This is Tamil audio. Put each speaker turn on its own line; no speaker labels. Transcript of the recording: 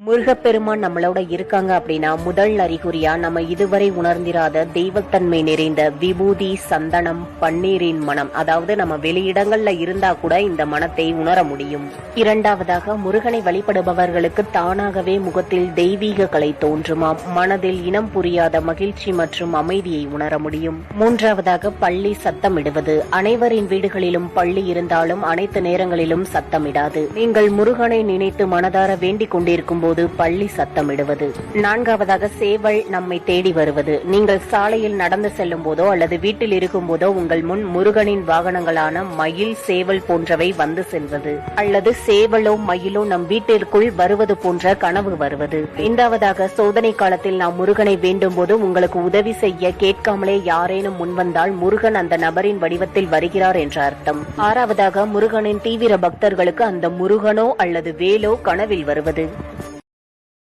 முருகப்பெருமான் நம்மளோட இருக்காங்க அப்படின்னா முதல் அறிகுறியா நம்ம இதுவரை உணர்ந்திராத தெய்வத்தன்மை நிறைந்த விபூதி, சந்தனம், பன்னீரின் மனம், அதாவது நம்ம வெளியிடங்கள்ல இருந்தா கூட இந்த மனத்தை உணர முடியும். இரண்டாவதாக, முருகனை வழிபடுபவர்களுக்கு தானாகவே முகத்தில் தெய்வீக கலை தோன்றுமாம். மனதில் இனம் புரியாத மகிழ்ச்சி மற்றும் அமைதியை உணர முடியும். மூன்றாவதாக, பள்ளி சத்தமிடுவது. அனைவரின் வீடுகளிலும் பள்ளி இருந்தாலும் அனைத்து நேரங்களிலும் சத்தமிடாது. நீங்கள் முருகனை நினைத்து மனதார வேண்டிக் கொண்டிருக்கும் போது பள்ளி சத்தமிடுவது. நான்காவதாக, சேவல் நம்மை தேடி வருவது. நீங்கள் சாலையில் நடந்து செல்லும் போதோ அல்லது வீட்டில் இருக்கும் போதோ உங்கள் முன் முருகனின் வாகனங்களான மயில், சேவல் போன்றவை வந்து செல்வது, அல்லது சேவலோ மயிலோ நம் வீட்டிற்குள் வருவது போன்ற கனவு வருவது. ஐந்தாவதாக, சோதனை காலத்தில் நாம் முருகனை வேண்டும் போது உங்களுக்கு உதவி செய்ய கேட்காமலே யாரேனும் முன்வந்தால் முருகன் அந்த நபரின் வடிவத்தில் வருகிறார் என்ற அர்த்தம். ஆறாவதாக, முருகனின் தீவிர பக்தர்களுக்கு அந்த முருகனோ அல்லது வேலோ கனவில் வருவது.